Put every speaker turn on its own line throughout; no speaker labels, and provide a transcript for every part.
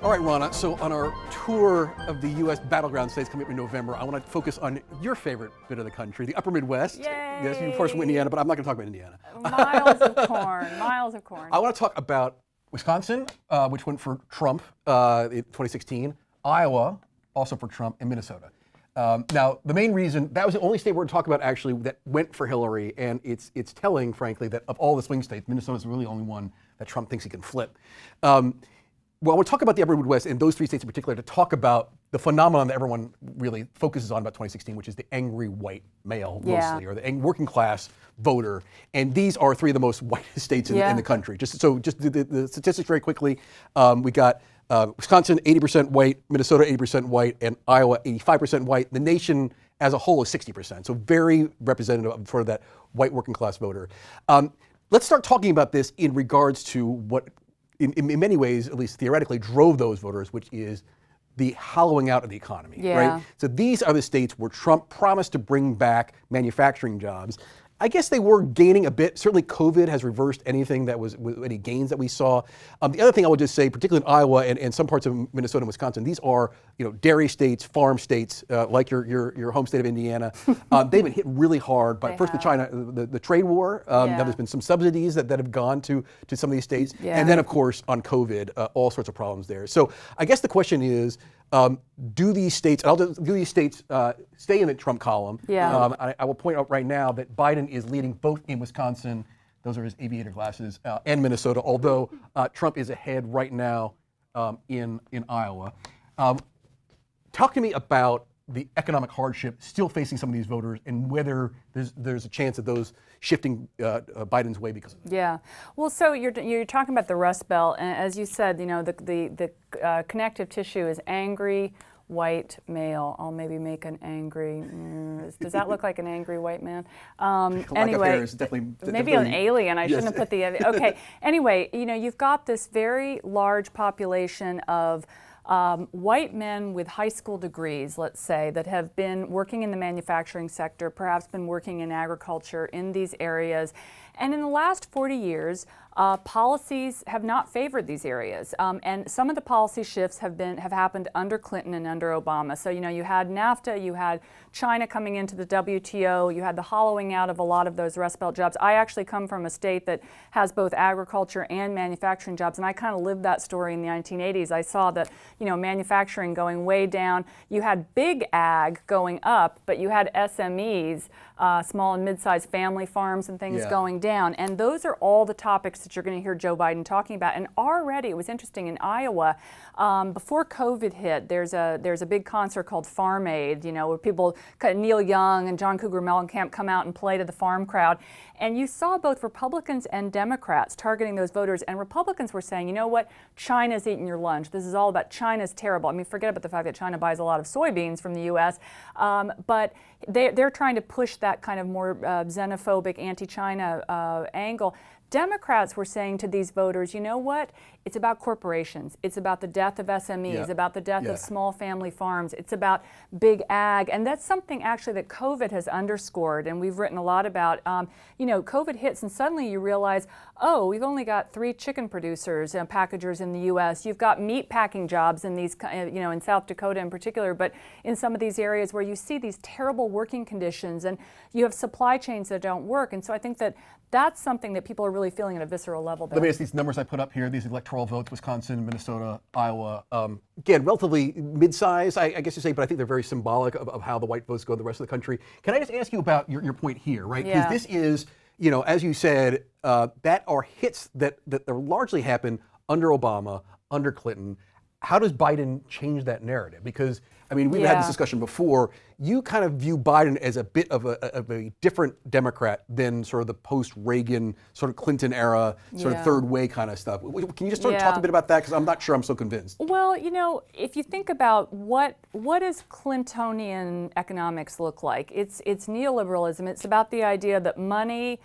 All right, Rana, so on our tour of the U.S. battleground states coming up in November, I want to focus on your favorite bit of the country, the upper Midwest.
Yay!
Yes, you're of course from Indiana, but I'm not going to talk about Indiana.
Miles of corn, miles of corn.
I want to talk about Wisconsin, which went for Trump in 2016, Iowa, also for Trump, and Minnesota. Now, the main reason, that was the only state we're going to talk about actually that went for Hillary, and it's telling, frankly, that of all the swing states, Minnesota's really the only one that Trump thinks he can flip. Well, we'll talk about the upper Midwest and those three states in particular to talk about the phenomenon that everyone really focuses on about 2016, which is the angry white male mostly, or the working class voter. And these are three of the most whitest states in the country. Just the statistics very quickly. We got Wisconsin 80% white, Minnesota 80% white, and Iowa 85% white. The nation as a whole is 60%. So very representative of sort of that white working class voter. Let's start talking about this in regards to what in many ways, at least theoretically, drove those voters, which is the hollowing out of the economy, right? So these are the states where Trump promised to bring back manufacturing jobs. I guess they were gaining a bit. Certainly COVID has reversed anything that was any gains that we saw. The other thing I would just say, particularly in Iowa and some parts of Minnesota and Wisconsin, these are dairy states, farm states, like your home state of Indiana. They've been hit really hard by first the China, the trade war. Now there's been some subsidies that have gone to some of these states. And then of course on COVID, all sorts of problems there. So I guess the question is, do these states stay in the Trump column? I will point out right now that Biden is leading both in Wisconsin, those are his aviator glasses, and Minnesota, although Trump is ahead right now in Iowa. Talk to me about the economic hardship still facing some of these voters and whether there's a chance of those shifting Biden's way because of that.
Yeah, well, so you're talking about the Rust Belt, and as you said, the connective tissue is angry white male. I'll maybe make an angry. Does that look like an angry white man? Anyway, maybe an alien. I shouldn't have put the. Okay. Anyway, you've got this very large population of white men with high school degrees, let's say, that have been working in the manufacturing sector, perhaps been working in agriculture in these areas. And in the last 40 years, policies have not favored these areas. And some of the policy shifts have happened under Clinton and under Obama. So, you had NAFTA, you had China coming into the WTO, you had the hollowing out of a lot of those Rust Belt jobs. I actually come from a state that has both agriculture and manufacturing jobs, and I kind of lived that story in the 1980s. I saw that, manufacturing going way down. You had big ag going up, but you had SMEs, small and mid-sized family farms and things going down. And those are all the topics that you're going to hear Joe Biden talking about. And already, it was interesting, in Iowa, before COVID hit, there's a big concert called Farm Aid, where people, Neil Young and John Cougar Mellencamp, come out and play to the farm crowd. And you saw both Republicans and Democrats targeting those voters. And Republicans were saying, you know what, China's eating your lunch. This is all about China's terrible. I mean, forget about the fact that China buys a lot of soybeans from the U.S., but they're trying to push that kind of more xenophobic, anti-China angle. Democrats were saying to these voters, you know what? It's about corporations. It's about the death of SMEs, about the death of small family farms. It's about big ag. And that's something actually that COVID has underscored, and we've written a lot about. COVID hits and suddenly you realize, oh, we've only got 3 chicken producers and packagers in the U.S. You've got meat packing jobs in these, in South Dakota in particular, but in some of these areas where you see these terrible working conditions and you have supply chains that don't work. And so I think that that's something that people are really feeling at a visceral level.
Let me ask these numbers I put up here, these electoral votes, Wisconsin, Minnesota, Iowa. Again, relatively mid-size, I guess you say, but I think they're very symbolic of how the white votes go in the rest of the country. Can I just ask you about your point here, right? Because this is, as you said, that are hits that largely happened under Obama, under Clinton. How does Biden change that narrative? Because, I mean, we've had this discussion before. You kind of view Biden as a bit of a different Democrat than sort of the post-Reagan, sort of Clinton era, sort of third way kind of stuff. Can you just sort of talk a bit about that? Because I'm not sure I'm so convinced.
Well, if you think about what does Clintonian economics look like? It's neoliberalism. It's about the idea that money,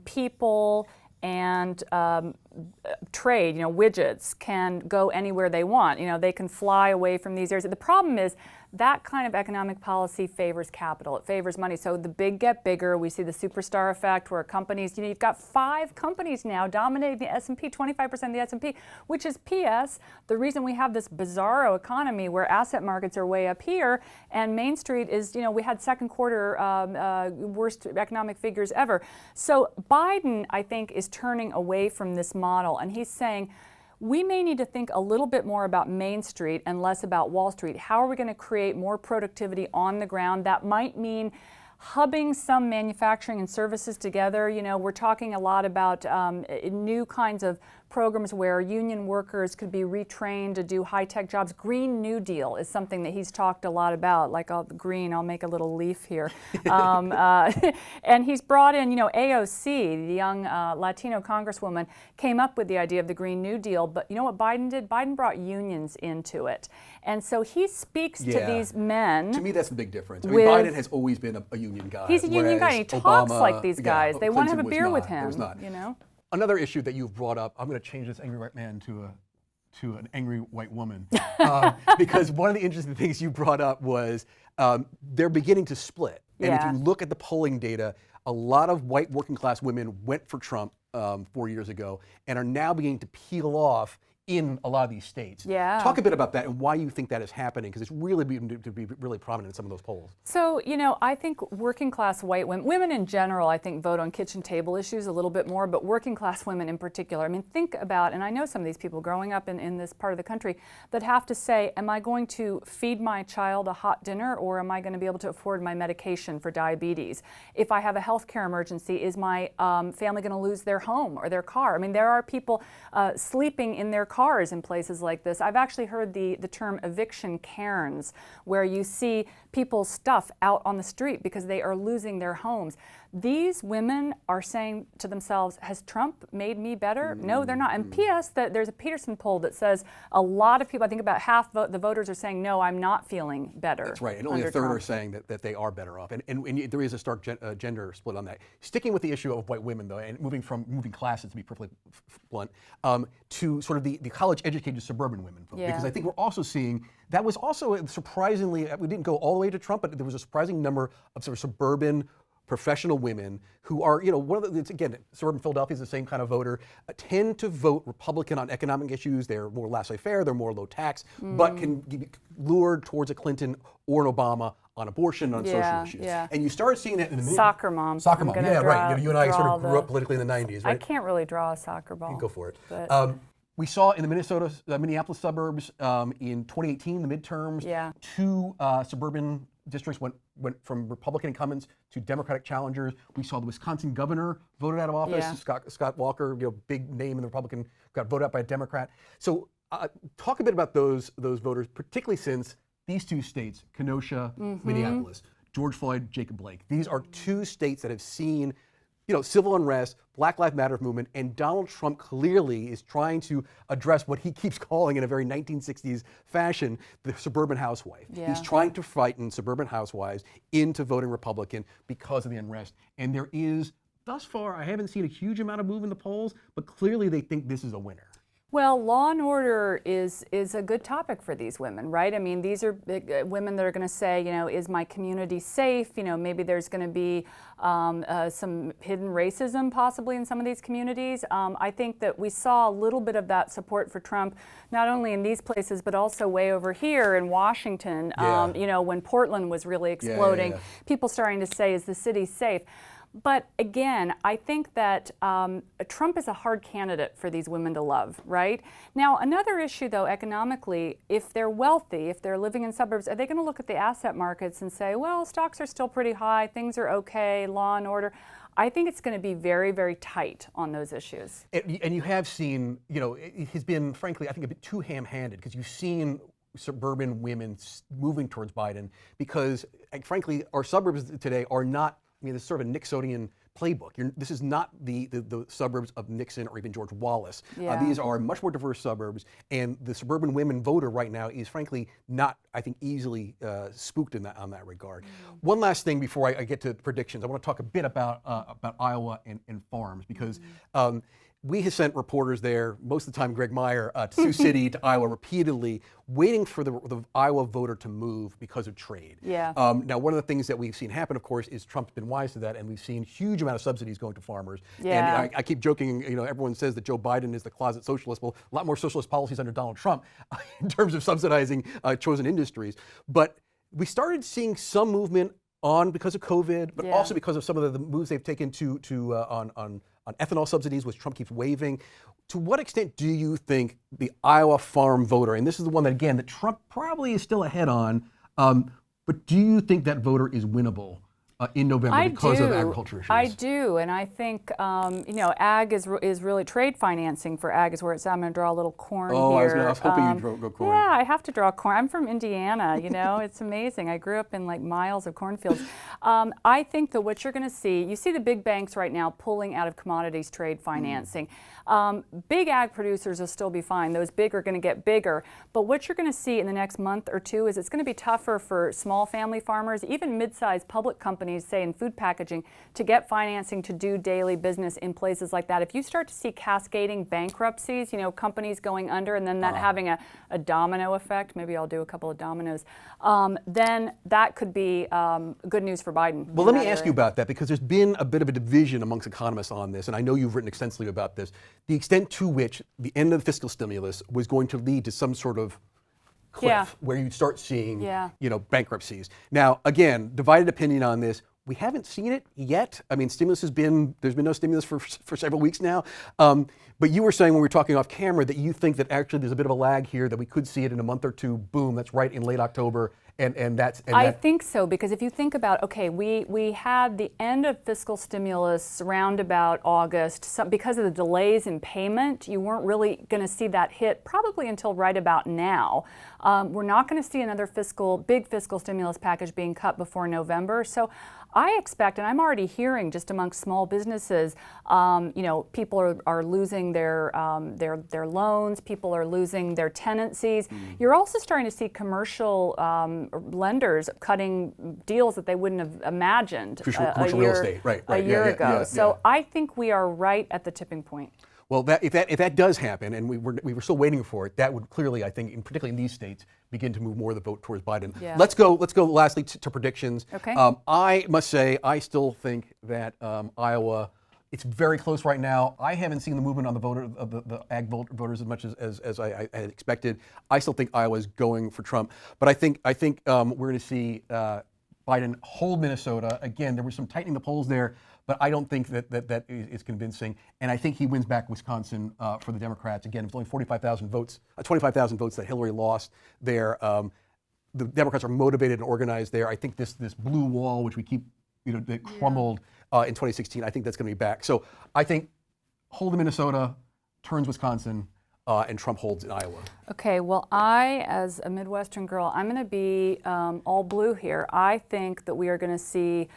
people, and trade, widgets can go anywhere they want. They can fly away from these areas. The problem is that kind of economic policy favors capital. It favors money. So the big get bigger. We see the superstar effect where companies, you've got 5 companies now dominating the S&P, 25% of the S&P, which is PS. The reason we have this bizarro economy where asset markets are way up here and Main Street is, we had second quarter worst economic figures ever. So Biden, I think, is turning away from this model, and he's saying, we may need to think a little bit more about Main Street and less about Wall Street. How are we going to create more productivity on the ground? That might mean hubbing some manufacturing and services together. We're talking a lot about new kinds of programs where union workers could be retrained to do high-tech jobs. Green New Deal is something that he's talked a lot about, like green, I'll make a little leaf here. And he's brought in, AOC, the young Latino congresswoman, came up with the idea of the Green New Deal, but you know what Biden did? Biden brought unions into it. And so he speaks to these men.
To me, that's the big difference. I mean, Biden has always been a union guy.
He's a union guy, and he talks like these guys. They want to have a beer with him,
Another issue that you've brought up, I'm going to change this angry white man to an angry white woman, because one of the interesting things you brought up was they're beginning to split. And if you look at the polling data, a lot of white working class women went for Trump 4 years ago and are now beginning to peel off in a lot of these states. Talk a bit about that and why you think that is happening, because it's really beginning to be really prominent in some of those polls.
So, I think working class white women in general, I think vote on kitchen table issues a little bit more, but working class women in particular. I mean, think about, and I know some of these people growing up in this part of the country that have to say, am I going to feed my child a hot dinner, or am I going to be able to afford my medication for diabetes? If I have a health care emergency, is my family going to lose their home or their car? I mean, there are people sleeping in their cars in places like this. I've actually heard the term eviction Karens, where you see people's stuff out on the street because they are losing their homes. These women are saying to themselves, has Trump made me better? No, they're not. And P.S., there's a Peterson poll that says a lot of people, I think about half the voters are saying, no, I'm not feeling better.
That's right, and only a third are saying that they are better off. And there is a stark gender split on that. Sticking with the issue of white women, though, and moving from moving classes, to be perfectly blunt, to sort of the college-educated suburban women vote. Because I think we're also seeing, that was also surprisingly, we didn't go all the way to Trump, but there was a surprising number of sort of suburban professional women who are, one of the, again, suburban Philadelphia is the same kind of voter, tend to vote Republican on economic issues. They're more laissez-faire, they're more low tax, but can be lured towards a Clinton or an Obama on abortion, on social issues. And you start seeing that in the
soccer mom.
Soccer mom, right. You and I sort of grew up politically in the 90s, right?
I can't really draw a soccer ball.
Go for it. We saw in the Minneapolis suburbs in 2018, the midterms, 2 suburban districts went from Republican incumbents to Democratic challengers. We saw the Wisconsin governor voted out of office. Scott Walker, big name in the Republican, got voted out by a Democrat. So talk a bit about those voters, particularly since these 2 states, Kenosha, Minneapolis, George Floyd, Jacob Blake. These are 2 states that have seen civil unrest, Black Lives Matter movement, and Donald Trump clearly is trying to address what he keeps calling in a very 1960s fashion, the suburban housewife. He's trying to frighten suburban housewives into voting Republican because of the unrest. And there is, thus far, I haven't seen a huge amount of move in the polls, but clearly they think this is a winner.
Well, law and order is a good topic for these women, right? I mean, these are big, women that are going to say, is my community safe? Maybe there's going to be some hidden racism possibly in some of these communities. I think that we saw a little bit of that support for Trump, not only in these places, but also way over here in Washington, when Portland was really exploding, people starting to say, is the city safe? But again, I think that Trump is a hard candidate for these women to love, right? Now, another issue, though, economically, if they're wealthy, if they're living in suburbs, are they going to look at the asset markets and say, well, stocks are still pretty high, things are okay, law and order? I think it's going to be very, very tight on those issues.
And you have seen, it has been, frankly, I think a bit too ham-handed, because you've seen suburban women moving towards Biden because, frankly, our suburbs today are not, this is sort of a Nixonian playbook. This is not the suburbs of Nixon or even George Wallace. These are much more diverse suburbs, and the suburban women voter right now is frankly not, I think, easily spooked on that regard. One last thing before I get to predictions, I want to talk a bit about Iowa and farms, because we have sent reporters there, most of the time Greg Meyer, to Sioux City, to Iowa repeatedly, waiting for the Iowa voter to move because of trade.
Yeah.
Now, one of the things that we've seen happen, of course, is Trump's been wise to that, and we've seen huge amount of subsidies going to farmers.
Yeah.
And I keep joking, everyone says that Joe Biden is the closet socialist. Well, a lot more socialist policies under Donald Trump in terms of subsidizing chosen industries. But we started seeing some movement because of COVID, but also because of some of the moves they've taken on ethanol subsidies, which Trump keeps waiving. To what extent do you think the Iowa farm voter, and this is the one that, again, that Trump probably is still ahead on, but do you think that voter is winnable in November because of agriculture issues?
I do, and I think ag is really trade financing for ag is where it's. I'm going to draw a little corn here.
I was hoping you'd go corn.
Yeah, I have to draw corn. I'm from Indiana. It's amazing. I grew up in like miles of cornfields. I think that what you're going to see, you see the big banks right now pulling out of commodities trade financing. Big ag producers will still be fine. Those big are going to get bigger. But what you're going to see in the next month or two is it's going to be tougher for small family farmers, even mid-sized public companies, say in food packaging, to get financing to do daily business in places like that. If you start to see cascading bankruptcies, companies going under, and then that having a domino effect, maybe I'll do a couple of dominoes, then that could be good news for Biden.
Well, let me ask you about that, because there's been a bit of a division amongst economists on this, and I know you've written extensively about this, the extent to which the end of the fiscal stimulus was going to lead to some sort of cliff where you'd start seeing bankruptcies. Now, again, divided opinion on this. We haven't seen it yet. I mean, there's been no stimulus for several weeks now. But you were saying when we were talking off camera that you think that actually there's a bit of a lag here, that we could see it in a month or two. Boom, that's right, in late October. I
think so, because if you think about, we had the end of fiscal stimulus around about August. Because of the delays in payment, you weren't really going to see that hit probably until right about now. We're not going to see another big fiscal stimulus package being cut before November. So I expect, and I'm already hearing just amongst small businesses, people are losing their loans, people are losing their tenancies. You're also starting to see commercial lenders cutting deals that they wouldn't have imagined
commercial real estate,
a year ago. So I think we are right at the tipping point.
Well, if that does happen, and we were still waiting for it, that would clearly, I think, particularly in these states, begin to move more of the vote towards Biden.
Yeah.
Let's go lastly to predictions.
Okay.
I must say, I still think that Iowa, it's very close right now. I haven't seen the movement on the ag voters as much as I had expected. I still think Iowa is going for Trump, but I think we're going to see Biden hold Minnesota. Again, there was some tightening the polls there, but I don't think that is convincing. And I think he wins back Wisconsin for the Democrats. Again, it was only 25,000 votes that Hillary lost there. The Democrats are motivated and organized there. I think this blue wall, which we keep, that crumbled in 2016, I think that's going to be back. So I think hold Minnesota, turns Wisconsin, and Trump holds in Iowa.
Okay, well, I, as a Midwestern girl, I'm going to be all blue here. I think that we are going to see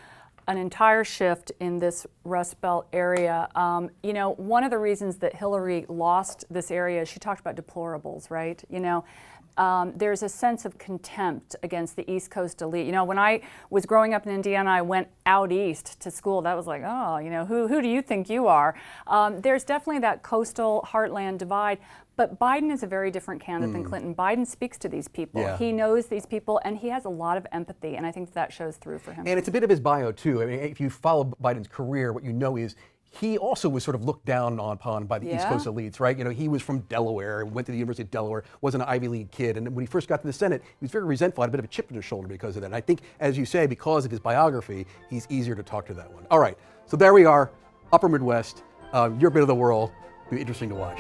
an entire shift in this Rust Belt area. One of the reasons that Hillary lost this area is she talked about deplorables, right? There's a sense of contempt against the East Coast elite. When I was growing up in Indiana, I went out east to school. That was like, who do you think you are? There's definitely that coastal heartland divide. But Biden is a very different candidate than Clinton. Biden speaks to these people. Yeah. He knows these people, and he has a lot of empathy, and I think that shows through for him.
And it's a bit of his bio, too. I mean, if you follow Biden's career, what you know is he also was sort of looked down upon by the East Coast elites, right? He was from Delaware, went to the University of Delaware, wasn't an Ivy League kid, and when he first got to the Senate, he was very resentful, had a bit of a chip on his shoulder because of that. And I think, as you say, because of his biography, he's easier to talk to that one. All right, so there we are, Upper Midwest, your bit of the world. It'll be interesting to watch.